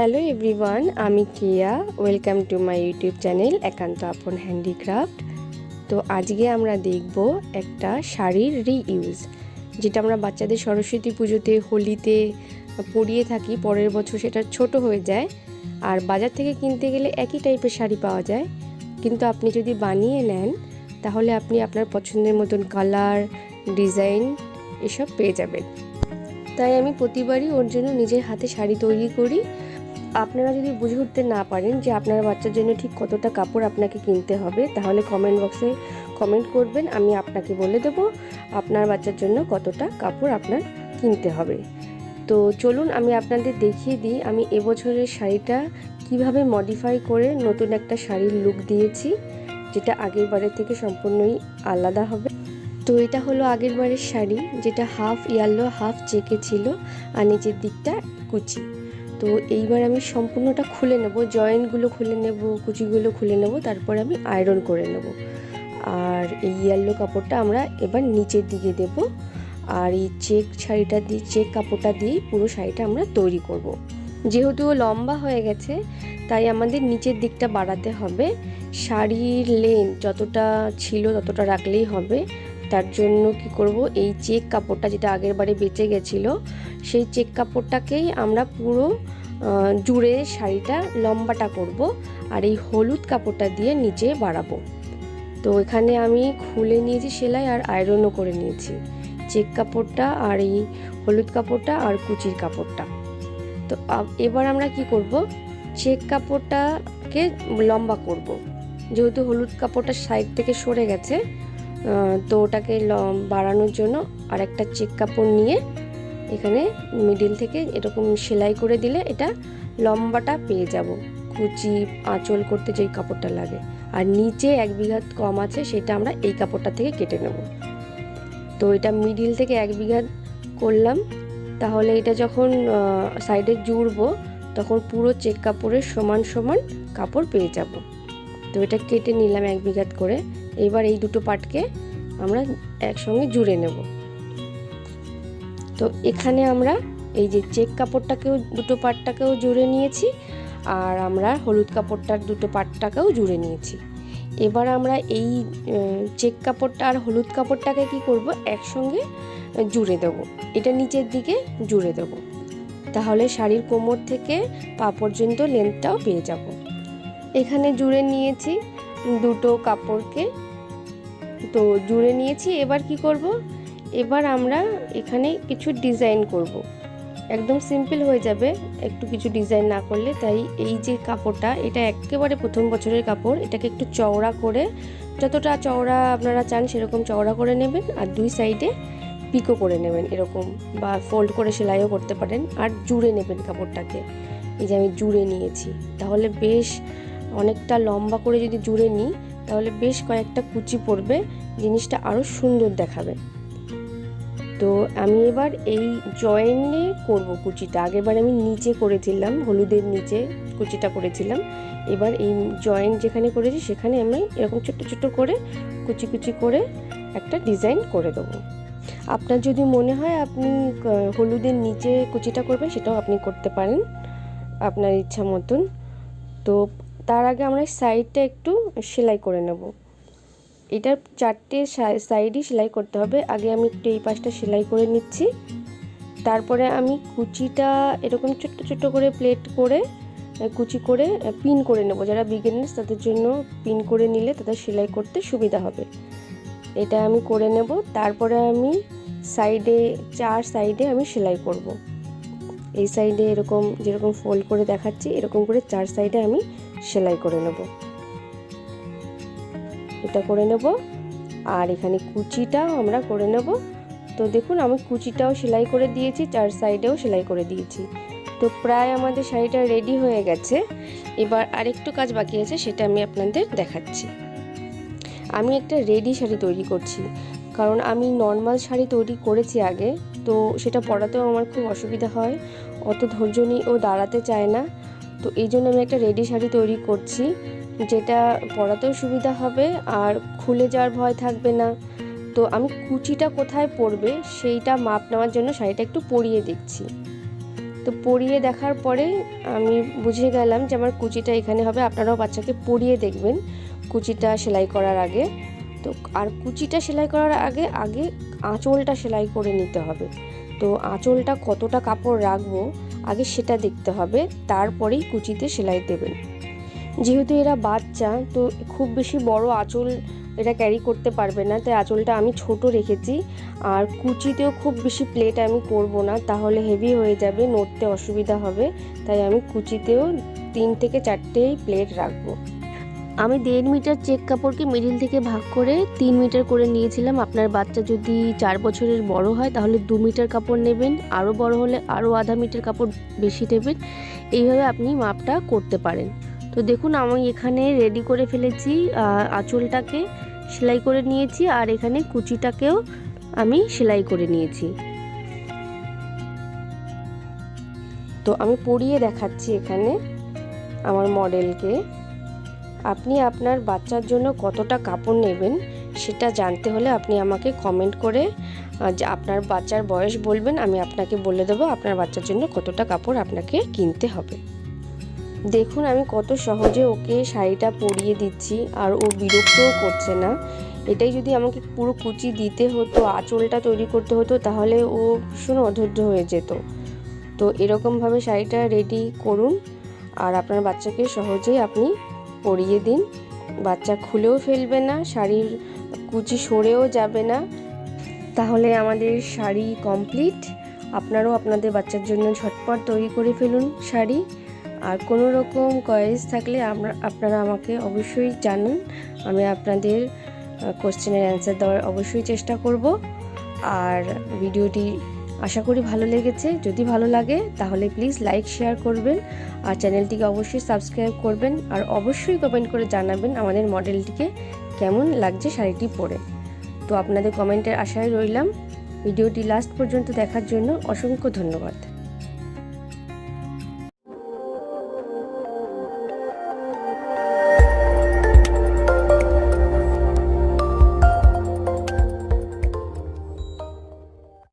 Hello everyone, আমি Keya. Welcome to my YouTube channel একান্ত আপন হ্যান্ডিক্রাফট। তো আজকে আমরা দেখব একটা শাড়ির রিইউজ, যেটা আমরা বাচ্চাদের সরস্বতী পুজোতে, হোলিতে পরিয়ে থাকি। পরের বছর সেটা ছোট হয়ে যায়, আর বাজার থেকে কিনতে গেলে একই টাইপের শাড়ি পাওয়া যায়। কিন্তু আপনি যদি বানিয়ে নেন তাহলে আপনি আপনার পছন্দের মতন কালার, ডিজাইন এসব পেয়ে যাবেন। তাই আমি প্রতিবারই ওর জন্য নিজের হাতে শাড়ি তৈরি করি। আপনারা যদি বুঝে উঠতে না পারেন যে আপনার বাচ্চার জন্য ঠিক কতটা কাপড় আপনাকে কিনতে হবে, তাহলে কমেন্ট বক্সে কমেন্ট করবেন, আমি আপনাকে বলে দেবো আপনার বাচ্চার জন্য কতটা কাপড় আপনার কিনতে হবে। তো চলুন আমি আপনাদের দেখিয়ে দিই আমি এবছরের শাড়িটা কিভাবে মডিফাই করে নতুন একটা শাড়ির লুক দিয়েছি, যেটা আগের বারের থেকে সম্পূর্ণই আলাদা হবে। তো এটা হলো আগের বারের শাড়ি, যেটা হাফ ইয়েলো হাফ চেকে ছিল, আর নিচের দিকটা কুচি। তো এইবার আমি সম্পূর্ণটা খুলে নেব, জয়েন্টগুলো খুলে নেব, কুচিগুলো খুলে নেব, তারপরে আমি আয়রন করে নেব। আর এই ইয়েলো কাপড়টা আমরা এবার নিচের দিকে দেব, আর এই চেক শাড়িটা দিয়ে, চেক কাপড়টা দিয়েই পুরো শাড়িটা আমরা তৈরি করব। যেহেতু লম্বা হয়ে গেছে তাই আমাদের নিচের দিকটা বাড়াতে হবে। শাড়ির লেন্থ যতটা ছিল ততটা রাখলেই হবে। তার জন্য কি করব, এই চেক কাপড়টা যেটা আগের বারে বেঁচে গেছিলো, সেই চেক কাপড়টাকেই আমরা পুরো জুড়ে শাড়িটা লম্বাটা করব, আর এই হলুদ কাপড়টা দিয়ে নিচে বাড়াবো। তো এখানে আমি খুলে নিয়েছি সেলাই, আর আয়রনও করে নিয়েছি চেক কাপড়টা, আর এই হলুদ কাপড়টা, আর কুচির কাপড়টা। তো এবার আমরা কি করব, চেক কাপড়টাকে লম্বা করব। যেহেতু হলুদ কাপড়টা সাইড থেকে সরে গেছে, তো ওটাকে বাড়ানোর জন্য আর একটা চেক কাপড় নিয়ে এখানে মিডিল থেকে এরকম সেলাই করে দিলে এটা লম্বাটা পেয়ে যাব, কুচি আঁচল করতে যেই কাপড়টা লাগে। আর নিচে 1 বিঘা কম আছে, সেটা আমরা এই কাপড়টা থেকে কেটে নেব। তো এটা মিডিল থেকে 1 বিঘা করলাম, তাহলে এটা যখন সাইডে জুড়বো তখন পুরো চেক কাপড়ের সমান সমান কাপড় পেয়ে যাব। তো এটা কেটে নিলাম 1 বিঘা করে। এবার এই দুটো পার্টকে আমরা একসঙ্গে জুড়ে নেব। তো এখানে আমরা এই যে চেক কাপড়টাকেও দুটো পার্টটাকেও জুড়ে নিয়েছি, আর আমরা হলুদ কাপড়টার দুটো পার্টটাকেও জুড়ে নিয়েছি। এবার আমরা এই চেক কাপড়টা আর হলুদ কাপড়টাকে কি করব, একসঙ্গে জুড়ে দেব। এটা নিচের দিকে জুড়ে দেব, তাহলে শাড়ির কোমর থেকে পা পর্যন্ত লেন্থটাও পেয়ে যাব। এখানে জুড়ে নিয়েছি দুটো কাপড়কে, তো জুড়ে নিয়েছি। এবার কি করব, এবার আমরা এখানে কিছু ডিজাইন করব। একদম সিম্পল হয়ে যাবে একটু কিছু ডিজাইন না করলে। তাই এই যে কাপড়টা, এটা একেবারে প্রথম বছরের কাপড়, এটাকে একটু চওড়া করে, যতটা চওড়া আপনারা চান সেরকম চওড়া করে নেবেন, আর দুই সাইডে পিকো করে নেবেন এরকম, বা ফোল্ড করে সেলাইও করতে পারেন। আর জুড়ে নেবেন কাপড়টাকে। এই যে আমি জুড়ে নিয়েছি, তাহলে বেশ অনেকটা লম্বা করে যদি জুড়ে নিই তাহলে বেশ কয়েকটা কুচি পড়বে, জিনিসটা আরও সুন্দর দেখাবে। তো আমি এবার এই জয়েন্টে করব কুচিটা। আগেরবার আমি নিচে করেছিলাম, হলুদের নিচে কুচিটা করেছিলাম। এবার এই জয়েন্ট যেখানে করেছি সেখানে আমি এরকম ছোট্ট ছোট্ট করে কুচি কুচি করে একটা ডিজাইন করে দেবো। আপনার যদি মনে হয় আপনি হলুদের নিচে কুচিটা করবেন, সেটাও আপনি করতে পারেন আপনার ইচ্ছা মতন। তো তার আগে আমরা সাইডটা একটু সেলাই করে নেব। এটার 4টে সাইডই সেলাই করতে হবে। আগে আমি একটু এই পাশটা সেলাই করে নিচ্ছি, তারপরে আমি কুচিটা এরকম ছোট্ট ছোট্ট করে প্লেট করে কুচি করে পিন করে নেব। যারা বিগিনার্স তাদের জন্য পিন করে নিলে তাদের সেলাই করতে সুবিধা হবে। এটা আমি করে নেব। তারপরে আমি সাইডে 4 সাইডে আমি সেলাই করব। এই সাইডে এরকম যেরকম ফোল্ড করে দেখাচ্ছি, এরকম করে 4 সাইডে আমি সেলাই করে নেব। এটা করে নেব, আর এখানে কুচিটাও আমরা করে নেব। তো দেখুন আমি কুচিটাও সেলাই করে দিয়েছি, 4 সাইডেও সেলাই করে দিয়েছি। তো প্রায় আমাদের শাড়িটা রেডি হয়ে গেছে। এবার আরেকটু কাজ বাকি আছে, সেটা আমি আপনাদের দেখাচ্ছি। আমি একটা রেডি শাড়ি তৈরি করছি, কারণ আমি নর্মাল শাড়ি তৈরি করেছি আগে, তো সেটা পরাতেও আমার খুব অসুবিধা হয়, অত ধৈর্য নিয়ে ও দাঁড়াতে চায় না। তো এই জন্য আমি একটা রেডি শাড়ি তৈরি করছি, যেটা পরাতেও সুবিধা হবে আর খুলে যাওয়ার ভয় থাকবে না। তো আমি কুচিটা কোথায় পড়বে সেইটা মাপ নেওয়ার জন্য শাড়িটা একটু পরিয়ে দেখছি। তো তো পরিয়ে দেখার পরে আমি বুঝে গেলাম যে আমার কুচিটা এখানে হবে। আপনারাও বাচ্চাকে পরিয়ে দেখবেন কুচিটা সেলাই করার আগে। তো আর কুচিটা সেলাই করার আগে আগে আঁচলটা সেলাই করে নিতে হবে। তো আঁচলটা কতটা কাপড় রাখবো আগে সেটা দেখতে হবে, তারপরেই কুচিতে সেলাই দেবেন। যেহেতু এরা বাচ্চা, তো খুব বেশি বড় আঁচল এটা ক্যারি করতে পারবে না, তাই আঁচলটা আমি ছোট রেখেছি। আর কুচিতেও খুব বেশি প্লেট আমি করব না, তাহলে হেভি হয়ে যাবে, নড়তে অসুবিধা হবে। তাই আমি কুচিতেও 3 থেকে 4টেই প্লেট রাখবো। আমি 1.5 মিটার চেক কাপড়কে মিডিল থেকে ভাগ করে 3 মিটার করে নিয়েছিলাম। আপনার বাচ্চা যদি 4 বছরের বড় হয় তাহলে 2 মিটার কাপড় নেবেন, আরও বড় হলে আরও আধা মিটার কাপড় বেশি নেবেন। এইভাবে আপনি মাপটা করতে পারেন। তো দেখুন আমি এখানে রেডি করে ফেলেছি, আঁচলটাকে সেলাই করে নিয়েছি আর এখানে কুচিটাকেও আমি সেলাই করে নিয়েছি। তো আমি পরিয়ে দেখাচ্ছি এখানে আমার মডেলকে। আপনি আপনার বাচ্চার জন্য কতটা কাপড় নেবেন সেটা জানতে হলে আপনি আমাকে কমেন্ট করে যে আপনার বাচ্চার বয়স বলবেন, আমি আপনাকে বলে দেবো আপনার বাচ্চার জন্য কতটা কাপড় আপনাকে কিনতে হবে। দেখুন আমি কত সহজে ওকে শাড়িটা পরিয়ে দিচ্ছি আর ও বিরক্তও করছে না। এটাই যদি আমাকে পুরো কুচি দিতে হতো, আঁচলটা তৈরি করতে হতো, তাহলে ও ভীষণ অধৈর্য হয়ে যেত। তো এরকমভাবে শাড়িটা রেডি করুন আর আপনার বাচ্চাকে সহজেই আপনি পরিয়ে দিন। বাচ্চা খুলেও ফেলবে না, শাড়ির কুচি সরেও যাবে না। তাহলে আমাদের শাড়ি কমপ্লিট। আপনারাও আপনাদের বাচ্চার জন্য ঝটপট তৈরি করে ফেলুন শাড়ি। আর কোনো রকম কোয়েরিজ থাকলে আপনারা আমাকে অবশ্যই জানান, আমি আপনাদের কোশ্চেনের অ্যান্সার দেওয়ার অবশ্যই চেষ্টা করব। আর ভিডিওটি আশা করি ভালো লেগেছে। যদি ভালো লাগে তাহলে প্লিজ লাইক শেয়ার করবেন আর চ্যানেলটিকে অবশ্যই সাবস্ক্রাইব করবেন। আর অবশ্যই কমেন্ট করে জানাবেন আমাদের মডেলটিকে কেমন লাগছে শাড়িটি পরে। তো আপনাদের কমেন্টের আশায় রইলাম। ভিডিওটি লাস্ট পর্যন্ত দেখার জন্য অসংখ্য ধন্যবাদ।